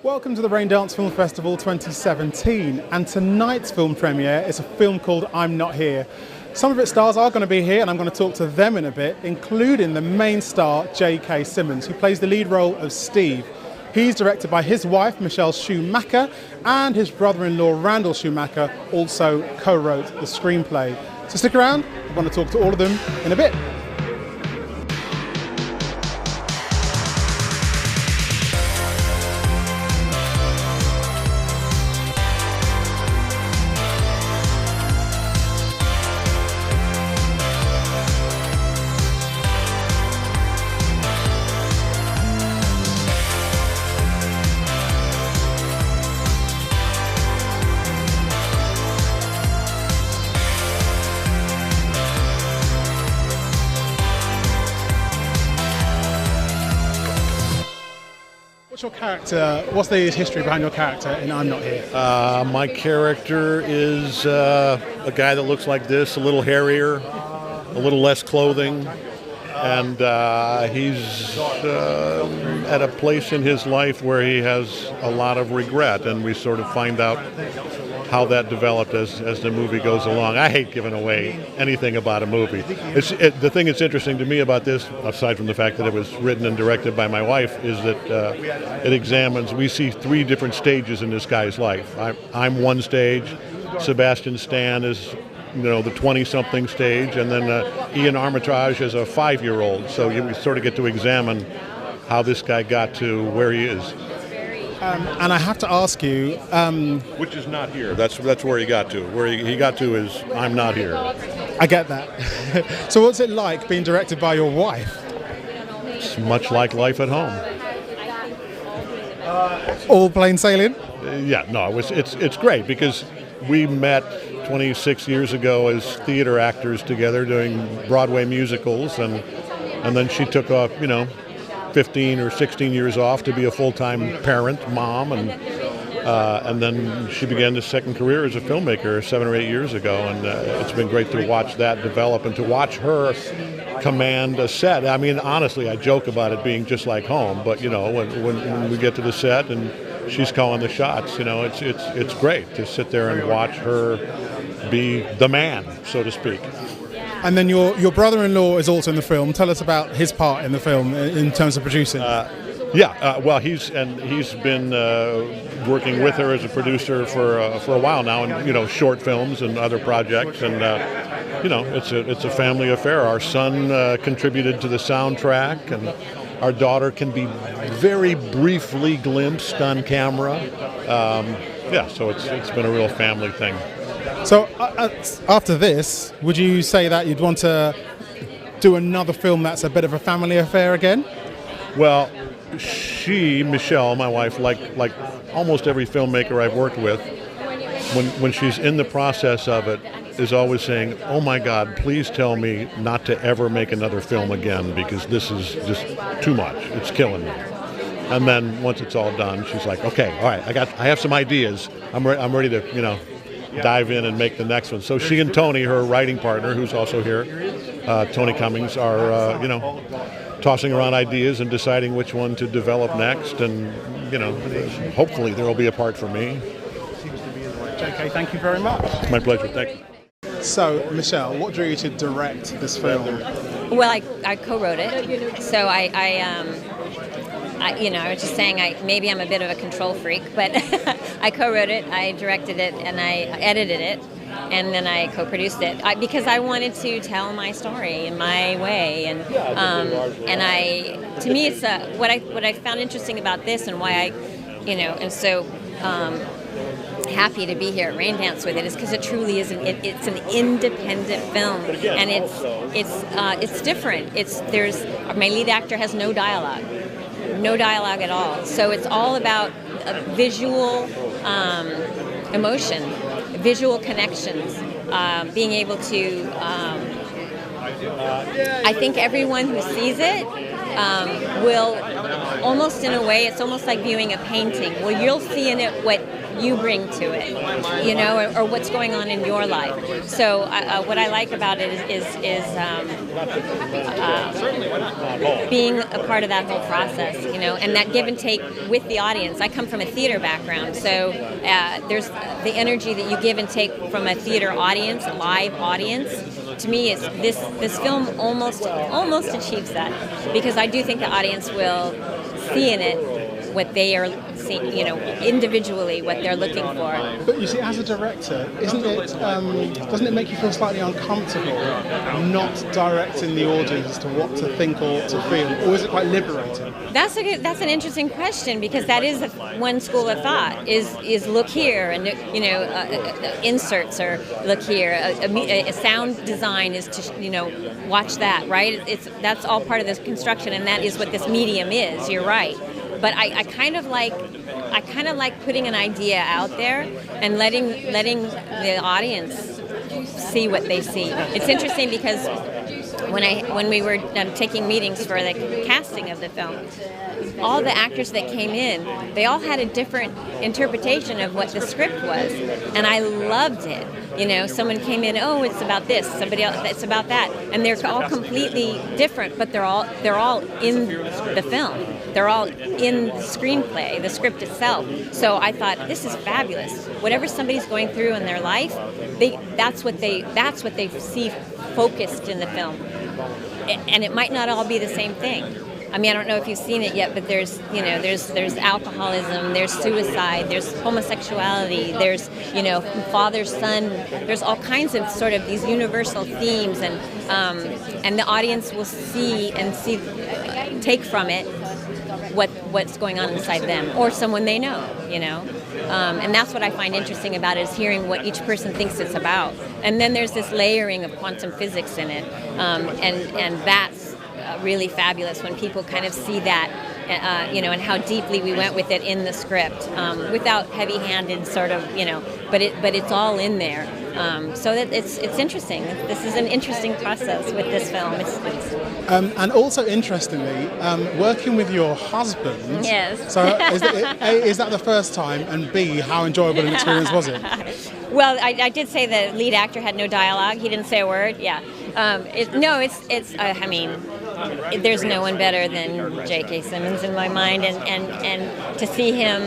Welcome to the Raindance Film Festival 2017, and tonight's film premiere is a film called I'm Not Here. Some of its stars are going to be here, and I'm going to talk to them in a bit, including the main star J.K. Simmons, who plays the lead role of Steve. He's directed by his wife, Michelle Schumacher, and his brother-in-law, Randall Schumacher, also co-wrote the screenplay. So stick around, I'm going to talk to all of them in a bit. What's your character, what's the history behind your character in I'm Not Here? My character is a guy that looks like this, a little hairier, a little less clothing, and he's at a place in his life where he has a lot of regret, and we sort of find out how that developed as the movie goes along. I hate giving away anything about a movie. The thing that's interesting to me about this, aside from the fact that it was written and directed by my wife, is that it examines, we see three different stages in this guy's life. I'm one stage, Sebastian Stan is the 20-something stage, and then Ian Armitage is a 5-year-old. So you sort of get to examine how this guy got to where he is. And I have to ask you... Which is not here. That's where he got to. Where he got to is, I'm not here. I get that. So what's it like being directed by your wife? It's much like life at home. All plain sailing? Yeah, no, it's great because we met 26 years ago as theater actors together doing Broadway musicals, and then she took off, 15 or 16 years off to be a full-time parent, mom, and then she began this second career as a filmmaker 7 or 8 years ago, and it's been great to watch that develop and to watch her command a set. I mean, honestly, I joke about it being just like home, but when we get to the set and she's calling the shots, it's great to sit there and watch her be the man, so to speak. And then your brother-in-law is also in the film. Tell us about his part in the film in terms of producing. Well, he's been working with her as a producer for a while now, and short films and other projects, and it's a family affair. Our son contributed to the soundtrack, and our daughter can be very briefly glimpsed on camera. So it's been a real family thing. So after this, would you say that you'd want to do another film that's a bit of a family affair again? Well, Michelle, my wife, like almost every filmmaker I've worked with, when she's in the process of it, is always saying, "Oh my God, please tell me not to ever make another film again because this is just too much. It's killing me." And then once it's all done, she's like, "Okay, all right, I have some ideas. I'm ready to dive in and make the next one." So she and Tony, her writing partner, who's also here, Tony Cummings, are tossing around ideas and deciding which one to develop next, and hopefully there will be a part for me. JK, thank you very much. My pleasure. Thank you. So, Michelle, what drew you to direct this film? Well, I co-wrote it, so I was just saying maybe I'm a bit of a control freak, but I co-wrote it, I directed it, and I edited it, and then I co-produced it because I wanted to tell my story in my way, and to me it's what I found interesting about this and why I, and so happy to be here at Raindance with it is because it truly is it's an independent film, and it's different. My lead actor has no dialogue at all. So it's all about visual emotion, visual connections, being able to. I think everyone who sees it will, almost in a way, it's almost like viewing a painting. Well, you'll see in it what you bring to it, or what's going on in your life. So what I like about it is being a part of that whole process, and that give and take with the audience. I come from a theater background, so there's the energy that you give and take from a theater audience, a live audience. To me, it's this film almost achieves that, because I do think the audience will see in it what they are seeing, individually what they're looking for. But you see, as a director, doesn't it make you feel slightly uncomfortable not directing the audience as to what to think or to feel, or is it quite liberating? That's an interesting question, because that is one school of thought is look here, and inserts are look here. A sound design is to watch that, right? That's all part of this construction, and that is what this medium is. You're right. But I kind of like putting an idea out there and letting the audience see what they see. It's interesting because when we were taking meetings for the casting of the film, all the actors that came in, they all had a different interpretation of what the script was, and I loved it. Someone came in, oh, it's about this. Somebody else, it's about that, and they're all completely different, but they're all in the film. They're all in the screenplay, the script itself. So I thought, this is fabulous. Whatever somebody's going through in their life, that's what they see focused in the film, and it might not all be the same thing. I mean, I don't know if you've seen it yet, but there's alcoholism, there's suicide, there's homosexuality, there's, father, son, there's all kinds of sort of these universal themes, and the audience will take from it what's going on inside them, or someone they know, and that's what I find interesting about it, is hearing what each person thinks it's about. And then there's this layering of quantum physics in it, and that's really fabulous when people kind of see that, and how deeply we went with it in the script, without heavy-handed sort of, but it's all in there. So that it's interesting. This is an interesting process with this film. And also interestingly, working with your husband. Yes. So is that the first time? And B, how enjoyable an experience was it? Well, I did say the lead actor had no dialogue. He didn't say a word. Yeah. There's no one better than J.K. Simmons in my mind, and to see him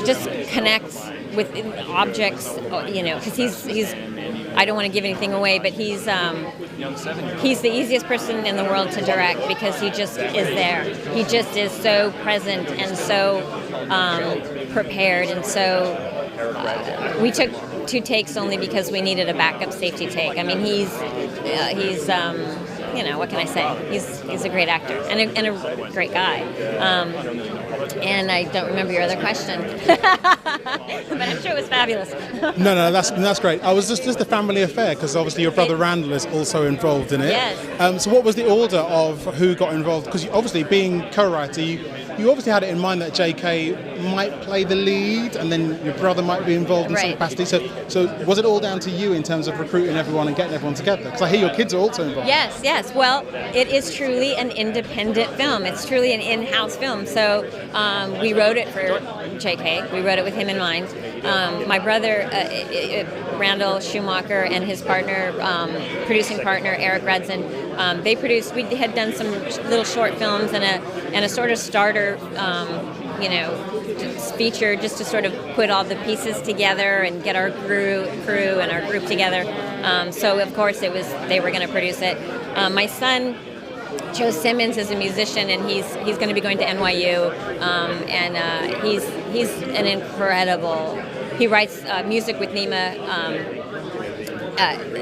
just connect with objects, because he's I don't want to give anything away, but he's the easiest person in the world to direct, because he just is there. He just is so present and so prepared, and so we took 2 takes only because we needed a backup safety take. I mean, he's what can I say? He's a great actor and a great guy. And I don't remember your other question, but I'm sure it was fabulous. No, that's great. I was just a family affair, because obviously your brother Randall is also involved in it. Yes. So what was the order of who got involved? Because obviously, being co-writer, you obviously had it in mind that J.K. might play the lead, and then your brother might be involved in some capacity. So was it all down to you in terms of recruiting everyone and getting everyone together? Because I hear your kids are also involved. Yes. Well, it is truly an independent film. It's truly an in-house film. So we wrote it for J.K. We wrote it with him in mind. My brother, Randall Schumacher, and his partner, producing partner, Eric Rudson, they produced. We had done some little short films and a sort of starter, feature, just to sort of put all the pieces together and get our crew and our group together. So of course they were going to produce it. My son, Joe Simmons, is a musician, and he's going to be going to NYU, and he's an incredible. He writes music with Nima.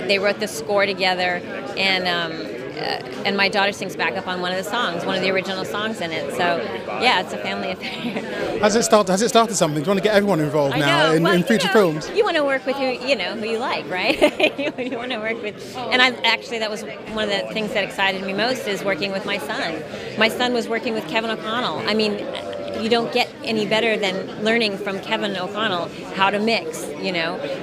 They wrote the score together, and my daughter sings backup on one of the original songs in it. So yeah, it's a family affair. Has it started something? Do you want to get everyone involved now in future films? You want to work with who you like, right? you want to work with, and that was one of the things that excited me most, is working with my son. My son was working with Kevin O'Connell. I mean, you don't get any better than learning from Kevin O'Connell how to mix,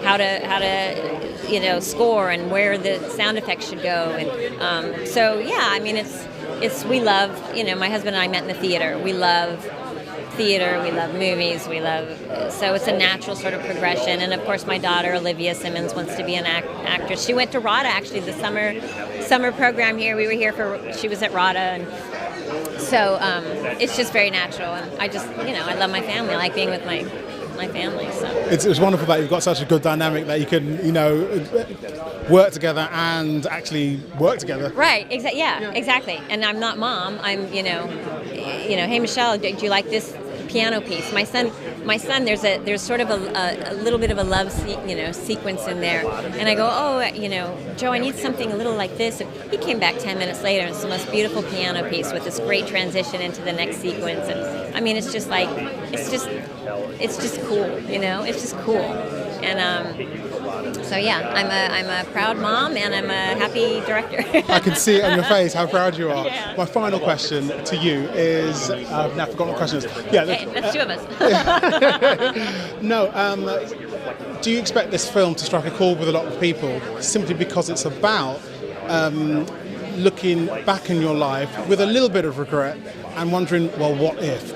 how to score, and where the sound effects should go. And so yeah, I mean, it's we love, my husband and I met in the theater. We love theater, we love movies, so it's a natural sort of progression. And of course, my daughter Olivia Simmons wants to be an actress. She went to RADA actually, the summer program here. We were here she was at RADA, and so it's just very natural. And I just, I love my family. I like being with my family. So it's wonderful that you've got such a good dynamic that you can, work together and actually work together. Right. Exactly. And I'm not mom. I'm, hey Michelle, do you like this piano piece? My son. There's sort of a little bit of a love sequence in there, and I go, Joe, I need something a little like this. And he came back 10 minutes later, and it's the most beautiful piano piece with this great transition into the next sequence. And I mean, it's just cool, It's just cool, and so yeah, I'm a proud mom, and I'm a happy director. I can see it on your face how proud you are. Yeah. My final question to you is, I've now forgotten what the question is. Yeah, hey, that's two of us. No, do you expect this film to strike a chord with a lot of people simply because it's about looking back in your life with a little bit of regret and wondering, well, what if?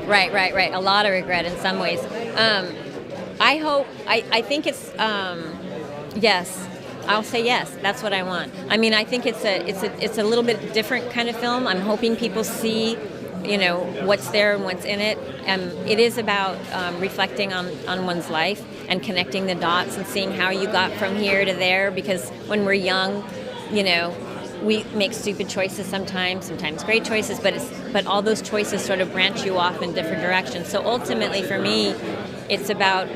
Right. A lot of regret in some ways. I think it's, yes. I'll say yes. That's what I want. I mean, I think it's a little bit different kind of film. I'm hoping people see, what's there and what's in it. It is about reflecting on one's life and connecting the dots and seeing how you got from here to there. Because when we're young, we make stupid choices sometimes great choices, but all those choices sort of branch you off in different directions. So ultimately, for me, it's about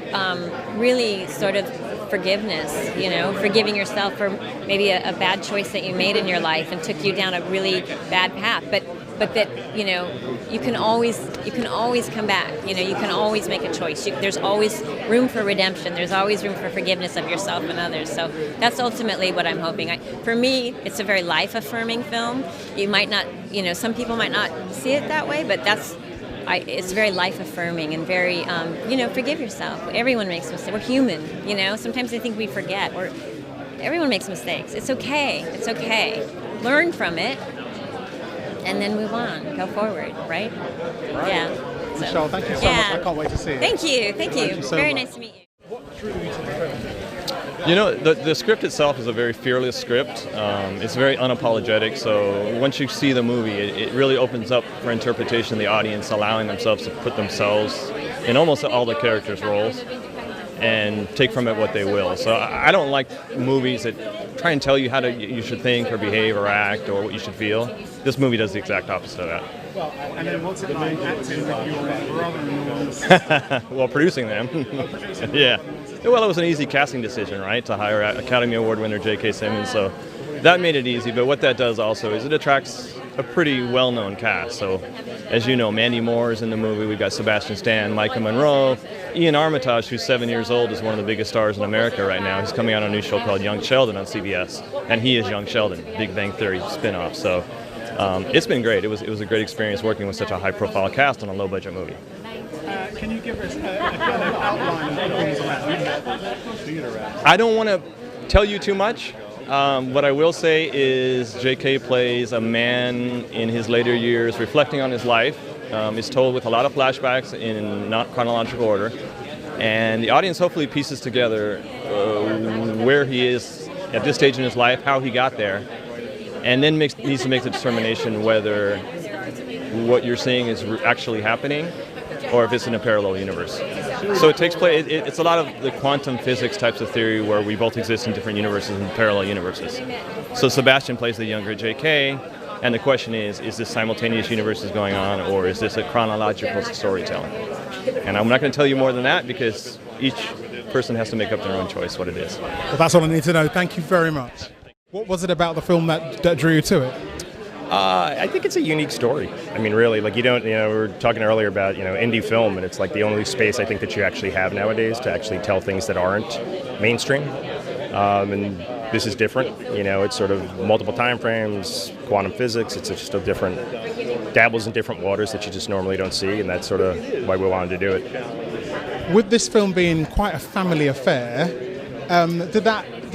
really sort of forgiveness, forgiving yourself for maybe a bad choice that you made in your life and took you down a really bad path, but that you can always come back. You can always make a choice. There's always room for redemption. There's always room for forgiveness of yourself and others. So that's ultimately what I'm hoping. For me, it's a very life-affirming film. You might not, some people might not see it that way, but it's very life-affirming and very, forgive yourself. Everyone makes mistakes. We're human, Sometimes I think we forget. Everyone makes mistakes. It's okay. It's okay. Learn from it, and then move on. Go forward, right? Yeah. So, Michelle, thank you so much. I can't wait to see it. Thank you. So very much. nice to meet you. What drew you to the film? The script itself is a very fearless script. It's very unapologetic, so once you see the movie, it really opens up for interpretation, the audience allowing themselves to put themselves in almost all the characters' roles and take from it what they will. So I don't like movies that try and tell you how you should think or behave or act or what you should feel. This movie does the exact opposite of that. Well, and then what's it like acting with your brother-in-law? Well, producing them. Yeah. Well, it was an easy casting decision, right, to hire Academy Award winner J.K. Simmons, so that made it easy. But what that does also is it attracts a pretty well-known cast. So, as you know, Mandy Moore is in the movie. We've got Sebastian Stan, Micah Monroe. Ian Armitage, who's 7 years old, is one of the biggest stars in America right now. He's coming out on a new show called Young Sheldon on CBS, and he is Young Sheldon, Big Bang Theory spinoff. So it's been great. It was a great experience working with such a high-profile cast on a low-budget movie. Can you give us a kind of outline of things around? I don't want to tell you too much. What I will say is J.K. plays a man in his later years reflecting on his life. It's told with a lot of flashbacks in not chronological order. And the audience hopefully pieces together where he is at this stage in his life, how he got there, and then needs to make the determination whether what you're seeing is actually happening or if it's in a parallel universe. So it takes place, it's a lot of the quantum physics types of theory where we both exist in different universes and parallel universes. So Sebastian plays the younger J.K., and the question is this simultaneous universes going on, or is this a chronological storytelling? And I'm not going to tell you more than that because each person has to make up their own choice what it is. Well, that's all I need to know. Thank you very much. What was it about the film that drew you to it? I think it's a unique story. I mean, really, like we were talking earlier about, indie film, and it's like the only space I think that you actually have nowadays to actually tell things that aren't mainstream. And this is different. It's sort of multiple time frames, quantum physics. It's just a different, dabbles in different waters that you just normally don't see, and that's sort of why we wanted to do it. With this film being quite a family affair, did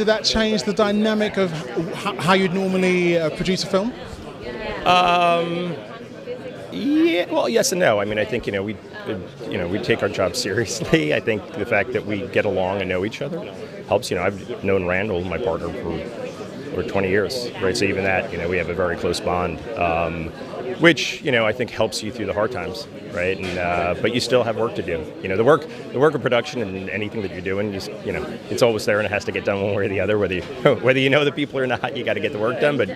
that change the dynamic of how you'd normally produce a film? Yeah, well, yes and no. I mean, I think, we we take our job seriously. I think the fact that we get along and know each other helps. I've known Randall, my partner, for 20 years, right? So even that, we have a very close bond, which I think helps you through the hard times, right? And but you still have work to do. The work of production and anything that you're doing, it's always there and it has to get done one way or the other. Whether you know the people or not, you got to get the work done. But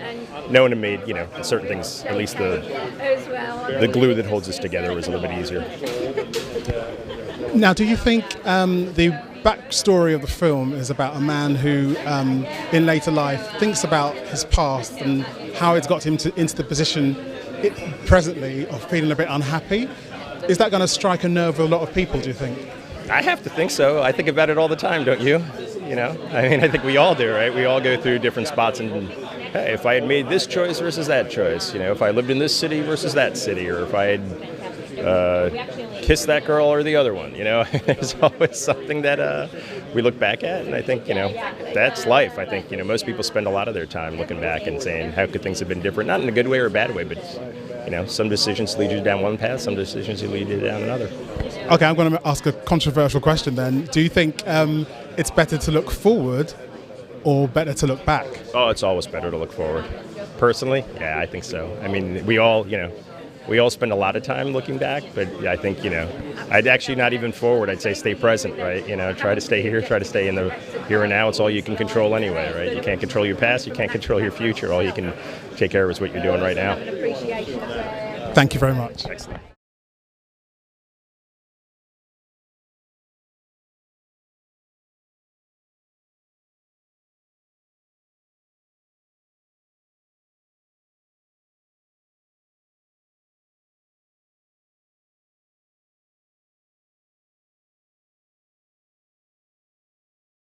knowing it made certain things, at least the glue that holds us together was a little bit easier. Now, do you think the backstory of the film is about a man who, in later life, thinks about his past and how it's got him into the position presently of feeling a bit unhappy? Is that going to strike a nerve with a lot of people, do you think? I have to think so. I think about it all the time, don't you? I think we all do, right? We all go through different spots and, hey, if I had made this choice versus that choice, if I lived in this city versus that city, or if I had kissed that girl or the other one, there's always something that we look back at, and I think, that's life. I think, most people spend a lot of their time looking back and saying, how could things have been different? Not in a good way or a bad way, but, some decisions lead you down one path, some decisions lead you down another. Okay, I'm going to ask a controversial question then. Do you think it's better to look forward or better to look back? Oh, it's always better to look forward. Personally, yeah, I think so. I mean, we all spend a lot of time looking back, but I think, I'd actually not even forward. I'd say stay present, right? Try to stay here, try to stay in the here and now. It's all you can control anyway, right? You can't control your past, you can't control your future. All you can take care of is what you're doing right now. Thank you very much. Excellent.